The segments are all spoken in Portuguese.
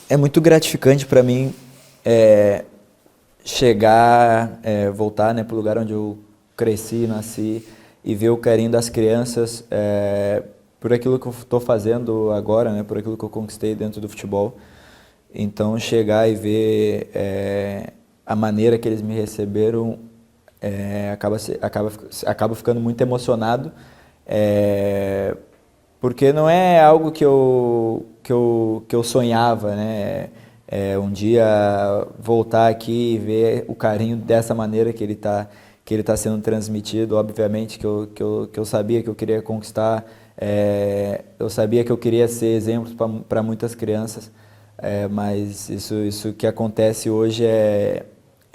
É muito gratificante para mim chegar, voltar, né, para o lugar onde eu cresci, nasci e ver o carinho das crianças por aquilo que eu estou fazendo agora, né, por aquilo que eu conquistei dentro do futebol. Então chegar e ver a maneira que eles me receberam acaba ficando muito emocionado, porque não é algo que eu sonhava, né? Um dia voltar aqui e ver o carinho dessa maneira que ele tá sendo transmitido. Obviamente que eu sabia que eu queria conquistar, eu sabia que eu queria ser exemplo para muitas crianças, mas isso que acontece hoje é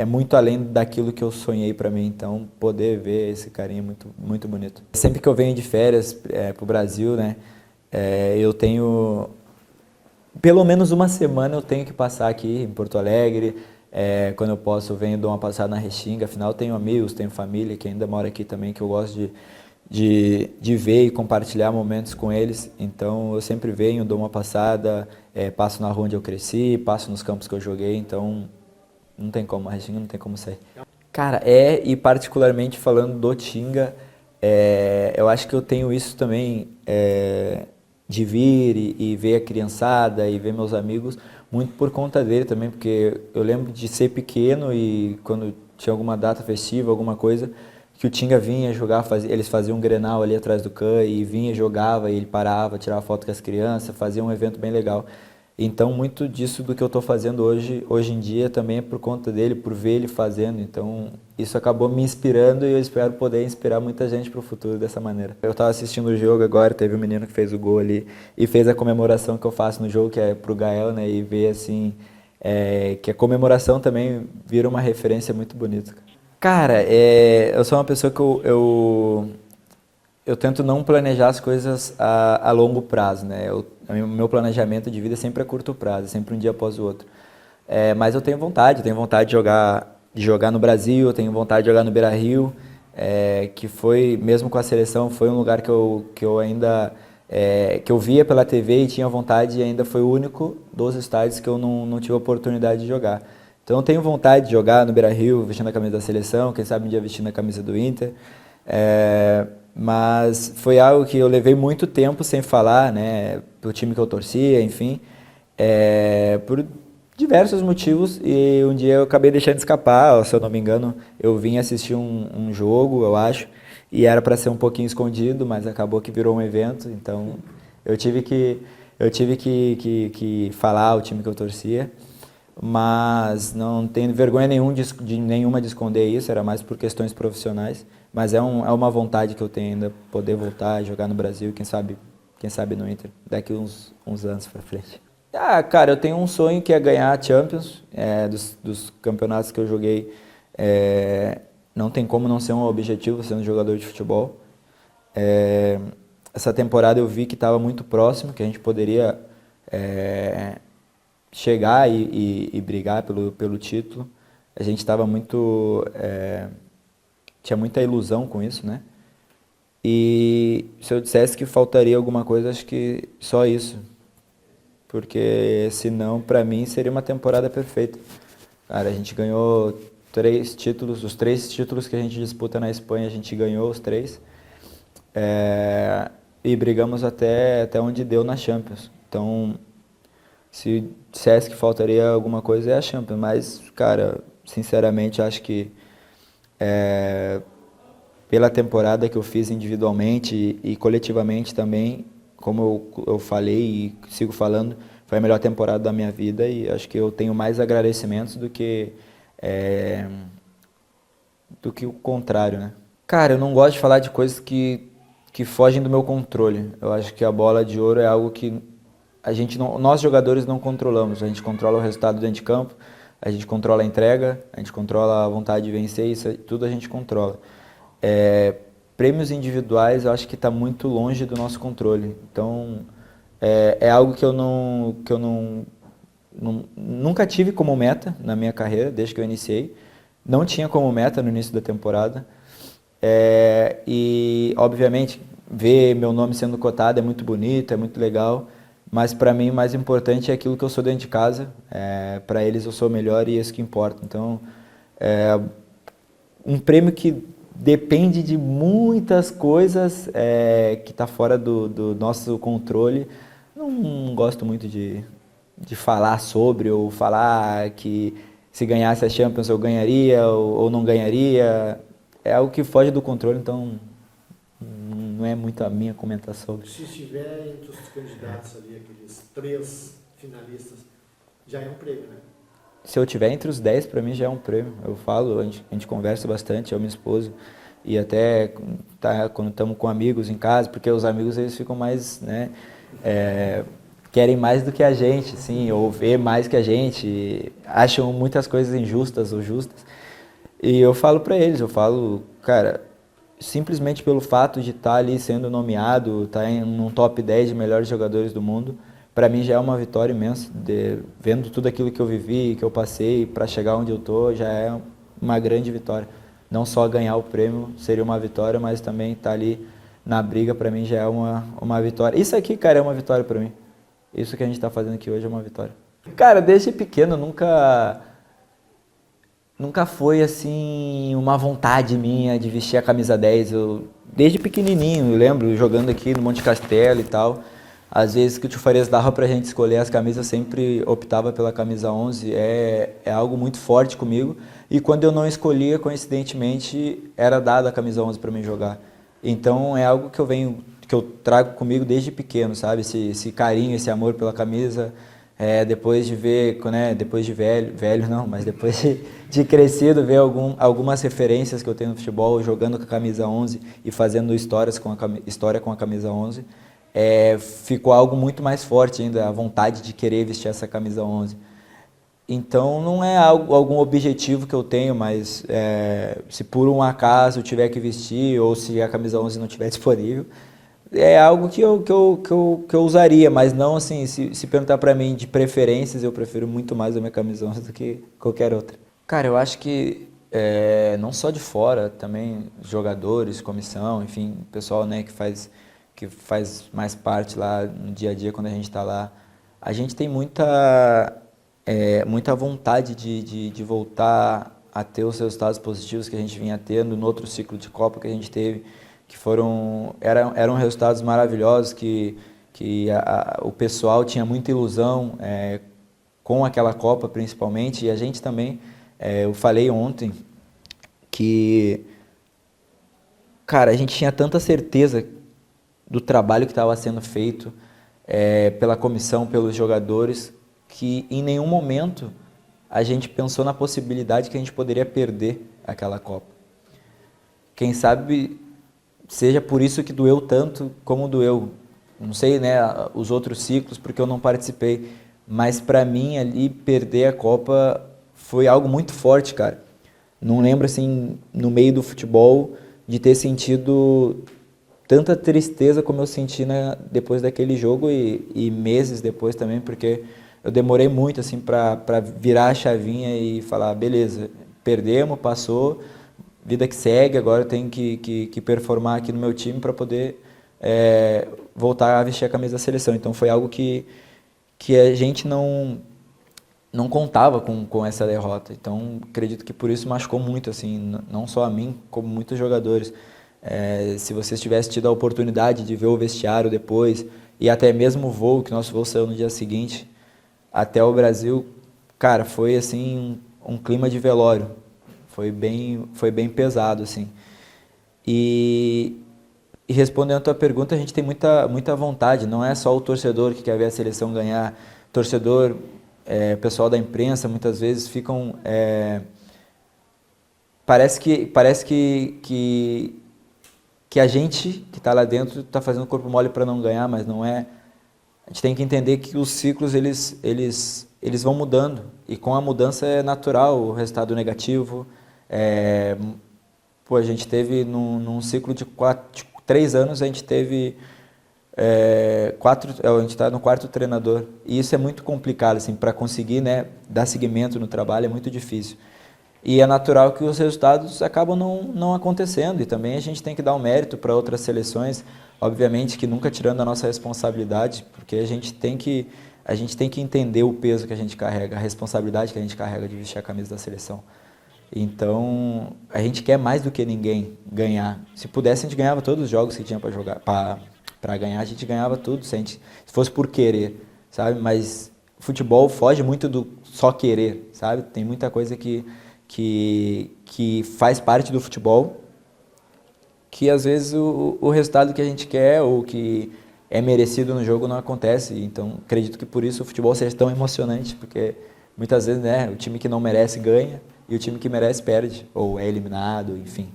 muito além daquilo que eu sonhei para mim. Então poder ver esse carinho é muito, muito bonito. Sempre que eu venho de férias para o Brasil, né, eu tenho pelo menos uma semana eu tenho que passar aqui em Porto Alegre. Quando eu posso, eu venho dou uma passada na Restinga. Afinal, eu tenho amigos, tenho família que ainda mora aqui também, que eu gosto de ver e compartilhar momentos com eles. Então, eu sempre venho, dou uma passada, passo na rua onde eu cresci, passo nos campos que eu joguei. Então, não tem como, a Restinga não tem como sair. Cara, e particularmente falando do Tinga, eu acho que eu tenho isso também, de vir e ver a criançada e ver meus amigos, muito por conta dele também, porque eu lembro de ser pequeno e quando tinha alguma data festiva, alguma coisa, que o Tinga vinha jogar, eles faziam um Grenal ali atrás do CAN e vinha, jogava e ele parava, tirava foto com as crianças, fazia um evento bem legal. Então, muito disso do que eu estou fazendo hoje em dia também é por conta dele, por ver ele fazendo. Então, isso acabou me inspirando e eu espero poder inspirar muita gente para o futuro dessa maneira. Eu estava assistindo o jogo agora, teve um menino que fez o gol ali e fez a comemoração que eu faço no jogo, que é pro Gael, né? E ver assim, que a comemoração também vira uma referência muito bonita. Cara, eu sou uma pessoa que eu tento não planejar as coisas a longo prazo, né? O meu planejamento de vida é sempre a curto prazo, sempre um dia após o outro. Mas eu tenho vontade de jogar no Brasil, eu tenho vontade de jogar no Beira-Rio, que foi, mesmo com a seleção, foi um lugar que eu ainda, que eu via pela TV e tinha vontade, e ainda foi o único dos estádios que eu não tive a oportunidade de jogar. Então eu tenho vontade de jogar no Beira-Rio, vestindo a camisa da seleção, quem sabe um dia vestindo a camisa do Inter. Mas foi algo que eu levei muito tempo sem falar, né, pro time que eu torcia, enfim, por diversos motivos, e um dia eu acabei deixando escapar. Ó, se eu não me engano, eu vim assistir um jogo, eu acho, e era para ser um pouquinho escondido, mas acabou que virou um evento. Então eu tive que falar o time que eu torcia, mas não tenho vergonha nenhuma de esconder isso, era mais por questões profissionais. Mas é uma vontade que eu tenho ainda, poder voltar a jogar no Brasil, quem sabe no Inter, daqui uns anos pra frente. Ah, cara, eu tenho um sonho que é ganhar a Champions, dos campeonatos que eu joguei. Não tem como não ser um objetivo sendo jogador de futebol. Essa temporada eu vi que estava muito próximo, que a gente poderia chegar e brigar pelo título. A gente estava tinha muita ilusão com isso, né? E se eu dissesse que faltaria alguma coisa, acho que só isso. Porque senão, para mim, seria uma temporada perfeita. Cara, a gente ganhou 3 títulos, os 3 títulos que a gente disputa na Espanha, a gente ganhou os 3. E brigamos até onde deu na Champions. Então, se dissesse que faltaria alguma coisa, é a Champions. Mas, cara, sinceramente, acho que pela temporada que eu fiz individualmente e coletivamente também, como eu falei e sigo falando, foi a melhor temporada da minha vida, e acho que eu tenho mais agradecimentos do que o contrário, né? Cara, eu não gosto de falar de coisas que fogem do meu controle. Eu acho que a bola de ouro é algo que nós jogadores não controlamos. A gente controla o resultado dentro de campo, a gente controla a entrega, a gente controla a vontade de vencer, isso tudo a gente controla. Prêmios individuais eu acho que está muito longe do nosso controle. Então, é algo que eu nunca tive como meta na minha carreira, desde que eu iniciei. Não tinha como meta no início da temporada. E, obviamente, ver meu nome sendo cotado é muito bonito, é muito legal, mas para mim o mais importante é aquilo que eu sou dentro de casa. Para eles eu sou o melhor e é isso que importa. Então, um prêmio que depende de muitas coisas que está fora do nosso controle. Não gosto muito de falar sobre ou falar que se ganhasse a Champions eu ganharia ou não ganharia. É algo que foge do controle, então não é muito a minha comentação. Se estiver entre os candidatos ali, aqueles 3 finalistas, já é um prêmio, né? Se eu estiver entre os 10, para mim já é um prêmio. Eu falo, a gente conversa bastante, eu e minha esposa, e até quando estamos com amigos em casa, porque os amigos eles ficam mais, né, querem mais do que a gente, assim, ou ver mais que a gente, acham muitas coisas injustas ou justas. E eu falo para eles, cara, simplesmente pelo fato de estar ali sendo nomeado, estar num top 10 de melhores jogadores do mundo, para mim já é uma vitória imensa. Vendo tudo aquilo que eu vivi, que eu passei para chegar onde eu tô, já é uma grande vitória. Não só ganhar o prêmio seria uma vitória, mas também estar ali na briga para mim já é uma vitória. Isso aqui, cara, é uma vitória para mim. Isso que a gente está fazendo aqui hoje é uma vitória. Cara, desde pequeno nunca foi assim uma vontade minha de vestir a camisa 10. Desde pequenininho, eu lembro, jogando aqui no Monte Castelo e tal. Às vezes que o Tio Farias dava pra gente escolher as camisas, eu sempre optava pela camisa 11. É algo muito forte comigo. E quando eu não escolhia, coincidentemente, era dada a camisa 11 para mim jogar. Então é algo que eu trago comigo desde pequeno, sabe? Esse carinho, esse amor pela camisa. Depois de ver, né, depois de velho não, mas depois de crescido, ver algumas referências que eu tenho no futebol, jogando com a camisa 11 e fazendo história com a camisa 11, ficou algo muito mais forte ainda, a vontade de querer vestir essa camisa 11. Então não é algum objetivo que eu tenho, mas se por um acaso eu tiver que vestir ou se a camisa 11 não estiver disponível, é algo que eu usaria, mas não assim, se perguntar para mim de preferências, eu prefiro muito mais a minha camisa 11 do que qualquer outra. Cara, eu acho que não só de fora, também jogadores, comissão, enfim, pessoal, né, que faz mais parte lá no dia a dia quando a gente está lá, a gente tem muita vontade de voltar a ter os resultados positivos que a gente vinha tendo no outro ciclo de Copa que a gente teve, que eram resultados maravilhosos, que o pessoal tinha muita ilusão com aquela Copa principalmente, e a gente também, eu falei ontem que, cara, a gente tinha tanta certeza do trabalho que estava sendo feito pela comissão, pelos jogadores, que em nenhum momento a gente pensou na possibilidade que a gente poderia perder aquela Copa. Quem sabe seja por isso que doeu tanto como doeu. Não sei, né, os outros ciclos, porque eu não participei. Mas para mim ali perder a Copa foi algo muito forte, cara. Não lembro assim, no meio do futebol, de ter sentido tanta tristeza como eu senti depois daquele jogo e meses depois também, porque eu demorei muito assim para virar a chavinha e falar, beleza, perdemos, passou, vida que segue, agora eu tenho que performar aqui no meu time para poder voltar a vestir a camisa da seleção. Então foi algo que a gente não contava com essa derrota. Então acredito que por isso machucou muito, assim, não só a mim, como muitos jogadores. Se vocês tivessem tido a oportunidade de ver o vestiário depois, e até mesmo o voo, que nosso voo saiu no dia seguinte, até o Brasil, cara, foi assim um clima de velório. Foi bem pesado, assim. E respondendo a tua pergunta, a gente tem muita vontade. Não é só o torcedor que quer ver a seleção ganhar. Torcedor, pessoal da imprensa, muitas vezes ficam... Parece que a gente que está lá dentro está fazendo corpo mole para não ganhar, mas não é. A gente tem que entender que os ciclos eles vão mudando. E com a mudança é natural o resultado negativo. A gente teve num ciclo de 3 anos, a gente teve a gente está no 4º treinador, e isso é muito complicado assim, para conseguir, né, dar seguimento no trabalho, é muito difícil. E é natural que os resultados acabam não acontecendo, e também a gente tem que dar um mérito para outras seleções. obviamente que nunca tirando a nossa responsabilidade, porque a gente tem que entender o peso que a gente carrega, a responsabilidade que a gente carrega de vestir a camisa da seleção. Então, a gente quer mais do que ninguém ganhar. Se pudesse, a gente ganhava todos os jogos que tinha para jogar, para ganhar, a gente ganhava tudo, se fosse por querer, sabe? Mas futebol foge muito do só querer, sabe? Tem muita coisa que faz parte do futebol, que às vezes o resultado que a gente quer ou que é merecido no jogo não acontece. Então, acredito que por isso o futebol seja tão emocionante, porque muitas vezes, né, o time que não merece ganha e o time que merece perde, ou é eliminado, enfim.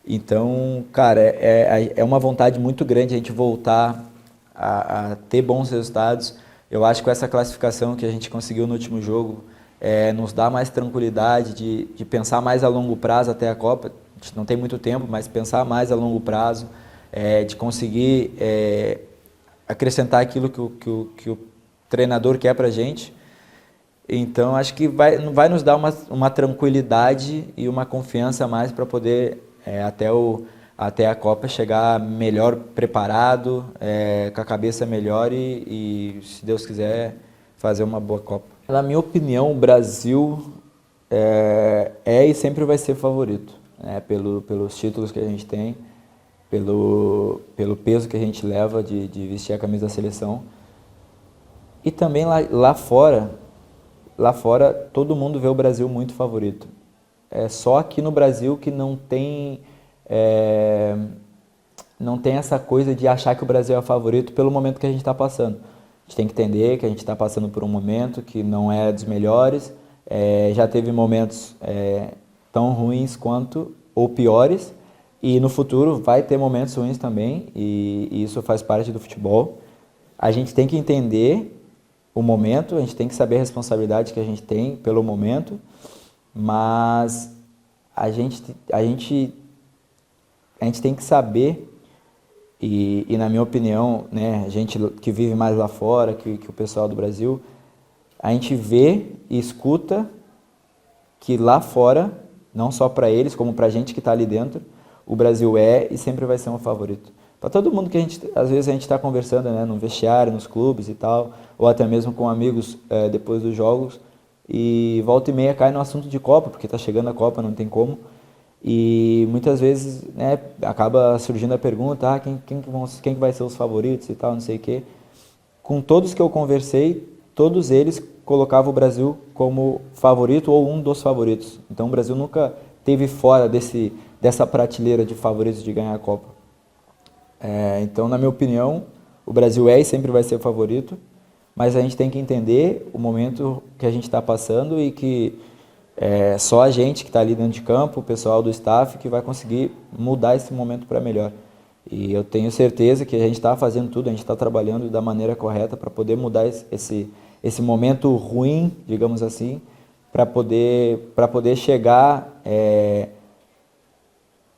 Então, cara, é uma vontade muito grande a gente voltar a ter bons resultados. Eu acho que essa classificação que a gente conseguiu no último jogo nos dá mais tranquilidade de pensar mais a longo prazo até a Copa. A gente não tem muito tempo, mas pensar mais a longo prazo, de conseguir acrescentar aquilo que o treinador quer para a gente. Então, acho que vai nos dar uma tranquilidade e uma confiança a mais para poder, até a Copa, chegar melhor preparado, com a cabeça melhor e, se Deus quiser, fazer uma boa Copa. Na minha opinião, o Brasil e sempre vai ser favorito, né? Pelos títulos que a gente tem, pelo peso que a gente leva de vestir a camisa da seleção. E também lá fora, todo mundo vê o Brasil muito favorito. É só aqui no Brasil que não tem essa coisa de achar que o Brasil é favorito pelo momento que a gente está passando. A gente tem que entender que a gente está passando por um momento que não é dos melhores. Já teve momentos tão ruins quanto, ou piores, e no futuro vai ter momentos ruins também, e isso faz parte do futebol. A gente tem que entender o momento, a gente tem que saber a responsabilidade que a gente tem pelo momento, mas a gente tem que saber, e na minha opinião, né, a gente que vive mais lá fora, que o pessoal do Brasil, a gente vê e escuta que lá fora, não só para eles, como para a gente que está ali dentro, o Brasil e sempre vai ser um favorito. Para todo mundo que às vezes a gente está conversando, né, no vestiário, nos clubes e tal, ou até mesmo com amigos depois dos jogos, e volta e meia cai no assunto de Copa, porque está chegando a Copa, não tem como, e muitas vezes, né, acaba surgindo a pergunta, quem vai ser os favoritos e tal, não sei o quê. Com todos que eu conversei, todos eles colocavam o Brasil como favorito ou um dos favoritos. Então o Brasil nunca esteve fora dessa prateleira de favoritos de ganhar a Copa. Então, na minha opinião, o Brasil e sempre vai ser o favorito, mas a gente tem que entender o momento que a gente está passando e que só a gente que está ali dentro de campo, o pessoal do staff, que vai conseguir mudar esse momento para melhor. E eu tenho certeza que a gente está fazendo tudo, a gente está trabalhando da maneira correta para poder mudar esse momento ruim, digamos assim, para poder chegar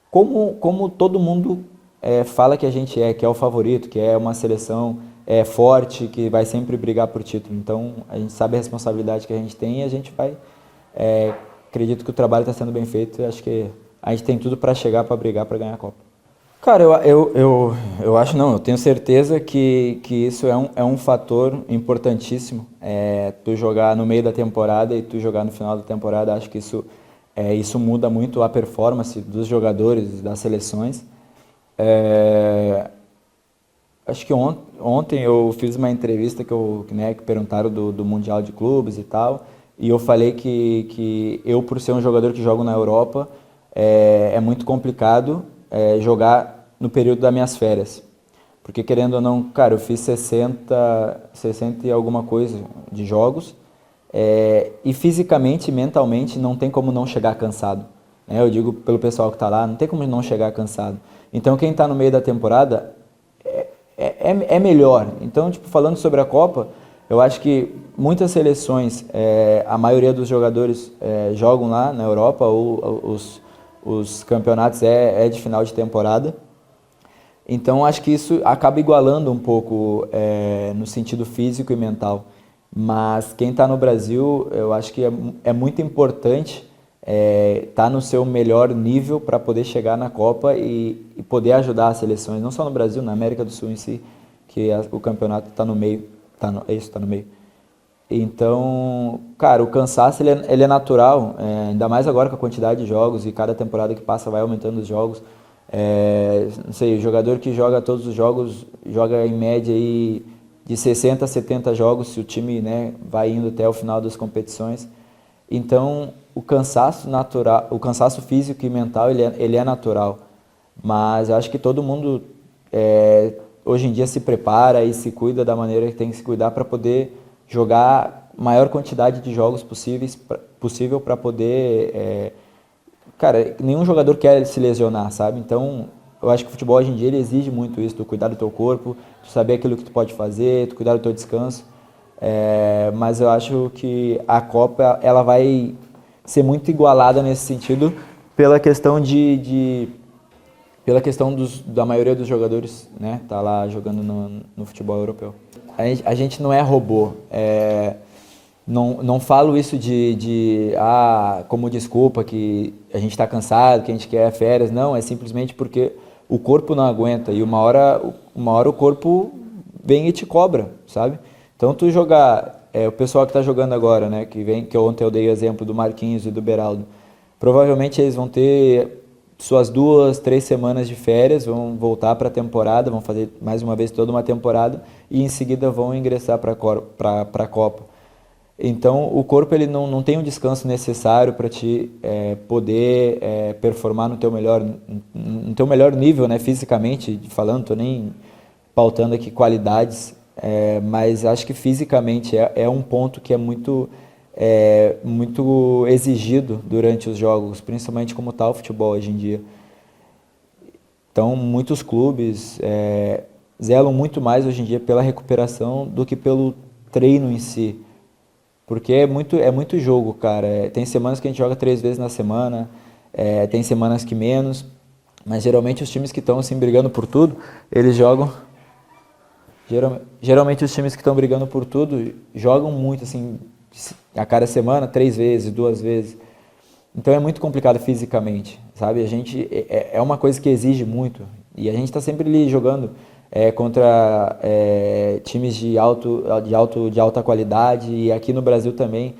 como todo mundo fala que a gente que é o favorito, que é uma seleção forte, que vai sempre brigar por título. Então, a gente sabe a responsabilidade que a gente tem e a gente vai... acredito que o trabalho está sendo bem feito e acho que a gente tem tudo para chegar, para brigar, para ganhar a Copa. Cara, eu acho não, eu tenho certeza que isso é um fator importantíssimo. Tu jogar no meio da temporada e tu jogar no final da temporada, acho que isso muda muito a performance dos jogadores, das seleções. Acho que ontem eu fiz uma entrevista que perguntaram do Mundial de Clubes e tal, e eu falei que eu, por ser um jogador que jogo na Europa, é muito complicado jogar no período das minhas férias. Porque, querendo ou não, cara, eu fiz 60 e alguma coisa de jogos, e fisicamente, mentalmente, não tem como não chegar cansado. Eu digo pelo pessoal que está lá, não tem como não chegar cansado. Então, quem está no meio da temporada é melhor. Então, falando sobre a Copa, eu acho que muitas seleções, a maioria dos jogadores jogam lá na Europa, ou os campeonatos de final de temporada. Então, acho que isso acaba igualando um pouco no sentido físico e mental. Mas quem está no Brasil, eu acho que é muito importante tá no seu melhor nível para poder chegar na Copa e poder ajudar as seleções, não só no Brasil, na América do Sul em si, que o campeonato está no meio, tá no meio. Então, cara, o cansaço ele é natural, ainda mais agora com a quantidade de jogos e cada temporada que passa vai aumentando os jogos. Não sei, o jogador que joga todos os jogos joga em média aí de 60 a 70 jogos se o time, né, vai indo até o final das competições. Então, o cansaço natural, o cansaço físico e mental ele é natural, mas eu acho que todo mundo hoje em dia se prepara e se cuida da maneira que tem que se cuidar para poder jogar a maior quantidade de jogos possível para poder... cara, nenhum jogador quer se lesionar, sabe? Então, eu acho que o futebol hoje em dia ele exige muito isso, tu cuidar do teu corpo, tu saber aquilo que tu pode fazer, tu cuidar do teu descanso. Mas eu acho que a Copa ela vai ser muito igualada nesse sentido pela questão da maioria dos jogadores, né, tá lá jogando no futebol europeu. A gente não é robô. Não falo isso como desculpa que a gente está cansado, que a gente quer férias. Não, é simplesmente porque o corpo não aguenta e uma hora o corpo vem e te cobra, sabe? Então tu jogar, o pessoal que está jogando agora, né, que ontem eu dei o exemplo do Marquinhos e do Beraldo, provavelmente eles vão ter suas 2, 3 semanas de férias, vão voltar para a temporada, vão fazer mais uma vez toda uma temporada e em seguida vão ingressar para a Copa. Então o corpo ele não tem um descanso necessário para te poder performar no teu melhor nível, né, fisicamente falando, estou nem pautando aqui qualidades, mas acho que fisicamente é um ponto que é muito exigido durante os jogos, principalmente como está o futebol hoje em dia. Então, muitos clubes zelam muito mais hoje em dia pela recuperação do que pelo treino em si, porque é muito jogo, cara. Tem semanas que a gente joga 3 vezes na semana, tem semanas que menos, mas geralmente os times que estão assim brigando por tudo, eles jogam. Geralmente os times que estão brigando por tudo jogam muito assim, a cada semana, 3 vezes, 2 vezes. Então é muito complicado fisicamente, sabe? A gente é uma coisa que exige muito e a gente está sempre ali jogando contra times de alta qualidade e aqui no Brasil também,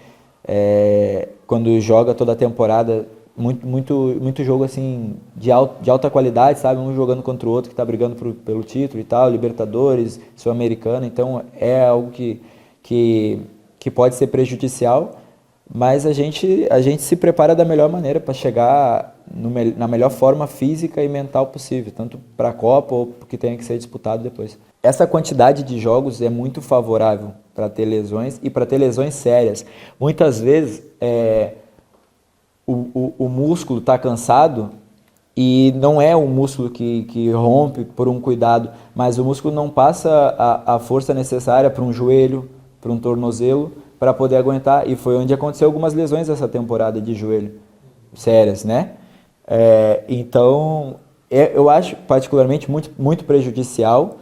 quando joga toda a temporada, muito jogo assim de alta qualidade, sabe? Um jogando contra o outro que está brigando pelo título e tal, Libertadores, Sul-Americana, então é algo que pode ser prejudicial, mas a gente se prepara da melhor maneira para chegar na melhor forma física e mental possível, tanto para a Copa ou que tenha que ser disputado depois. Essa quantidade de jogos é muito favorável para ter lesões e para ter lesões sérias. Muitas vezes o músculo está cansado e não é o músculo que rompe por um cuidado, mas o músculo não passa a força necessária para um joelho, para um tornozelo, para poder aguentar. E foi onde aconteceu algumas lesões essa temporada de joelho, sérias, né? Então, eu acho particularmente muito prejudicial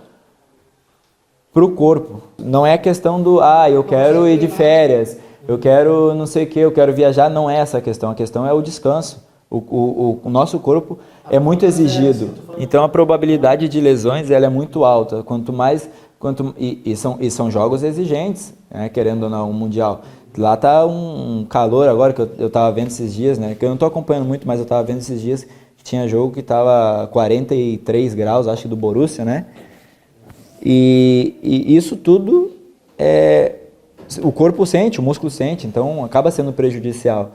para o corpo. Não é questão eu quero ir de férias, eu quero não sei o que, eu quero viajar, não é essa a questão é o descanso. O nosso corpo é muito exigido, então a probabilidade de lesões ela é muito alta, e são jogos exigentes, né, querendo ou não, um mundial. Lá tá um calor agora, que eu estava vendo esses dias, né, que eu não estou acompanhando muito, mas eu estava vendo esses dias que tinha jogo que estava 43 graus, acho que do Borussia, né, e isso tudo o corpo sente, o músculo sente, então acaba sendo prejudicial.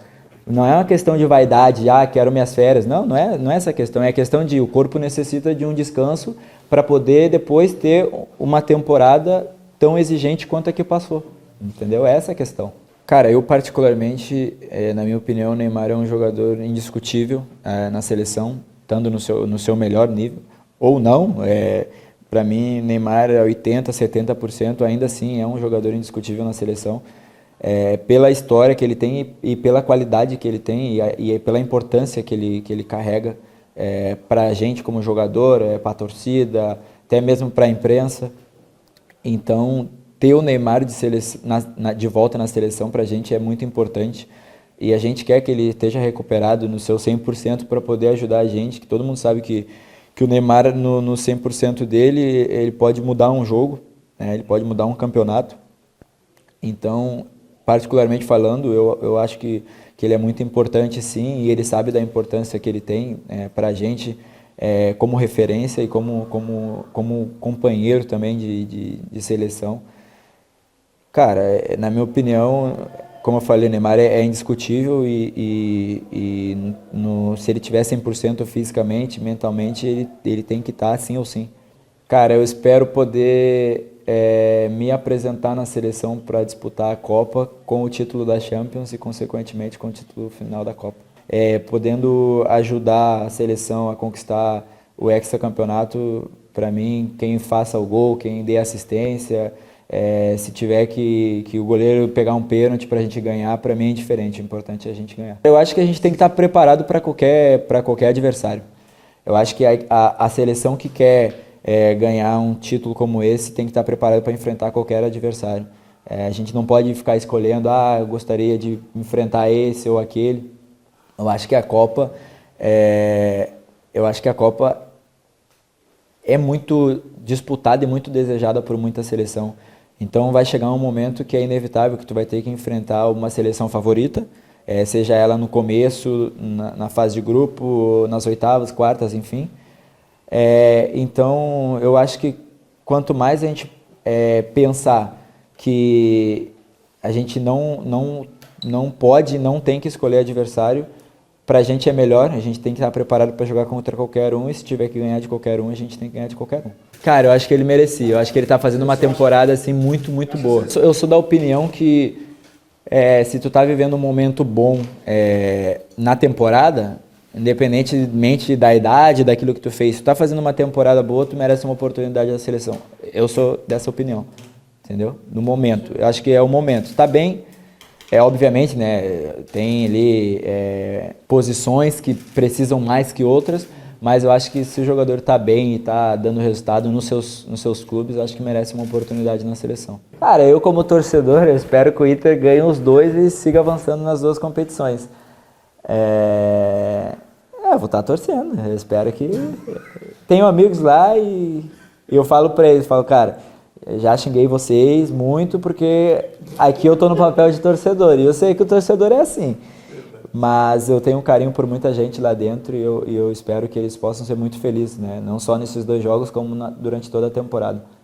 Não é uma questão de vaidade, quero minhas férias. Não é essa a questão. É a questão de o corpo necessita de um descanso para poder depois ter uma temporada tão exigente quanto a que passou. Entendeu? É essa a questão. Cara, eu particularmente, na minha opinião, o Neymar é um jogador indiscutível na seleção, estando no seu melhor nível, ou não. Para mim, Neymar é 80%, 70%, ainda assim é um jogador indiscutível na seleção. Pela história que ele tem e pela qualidade que ele tem e pela importância que ele carrega para a gente como jogador, para a torcida, até mesmo para a imprensa. Então, ter o Neymar de volta na seleção para a gente é muito importante. e a gente quer que ele esteja recuperado no seu 100% para poder ajudar a gente, que todo mundo sabe que o Neymar no 100% dele, ele pode mudar um jogo, né? Ele pode mudar um campeonato. Então, particularmente falando, eu acho que ele é muito importante sim, e ele sabe da importância que ele tem para a gente como referência e como companheiro também de seleção. Cara, na minha opinião, como eu falei, Neymar é indiscutível se ele tiver 100% fisicamente, mentalmente, ele tem que estar sim ou sim. Cara, eu espero poder me apresentar na seleção para disputar a Copa com o título da Champions e, consequentemente, com o título final da Copa. Podendo ajudar a seleção a conquistar o hexacampeonato, para mim, quem faça o gol, quem dê assistência, se tiver que o goleiro pegar um pênalti para a gente ganhar, para mim é indiferente, o importante é a gente ganhar. Eu acho que a gente tem que estar preparado para qualquer adversário. Eu acho que a seleção que quer ganhar um título como esse tem que estar preparado para enfrentar qualquer adversário. A gente não pode ficar escolhendo, eu gostaria de enfrentar esse ou aquele. Eu acho que a Copa é muito disputada e muito desejada por muita seleção. Então vai chegar um momento que é inevitável que tu vai ter que enfrentar uma seleção favorita, seja ela no começo, na fase de grupo, nas oitavas, quartas, enfim. Então eu acho que quanto mais a gente pensar que a gente não pode, não tem que escolher adversário, pra gente é melhor, a gente tem que estar preparado para jogar contra qualquer um, e se tiver que ganhar de qualquer um, a gente tem que ganhar de qualquer um. Cara, eu acho que ele merecia, eu acho que ele tá fazendo uma temporada assim muito, muito boa. Eu sou da opinião que se tu tá vivendo um momento bom na temporada, independentemente da idade, daquilo que tu fez, se tu tá fazendo uma temporada boa, tu merece uma oportunidade da seleção. Eu sou dessa opinião, entendeu? No momento, eu acho que é o momento. Tá bem, obviamente, né, tem ali posições que precisam mais que outras, mas eu acho que se o jogador está bem e está dando resultado nos seus clubes, eu acho que merece uma oportunidade na seleção. Cara, eu como torcedor, eu espero que o Inter ganhe os dois e siga avançando nas duas competições. Eu vou estar torcendo, eu espero que... Tenho amigos lá e eu falo para eles, cara, já xinguei vocês muito porque aqui eu tô no papel de torcedor e eu sei que o torcedor é assim, mas eu tenho um carinho por muita gente lá dentro e eu espero que eles possam ser muito felizes, né? Não só nesses dois jogos, como durante toda a temporada.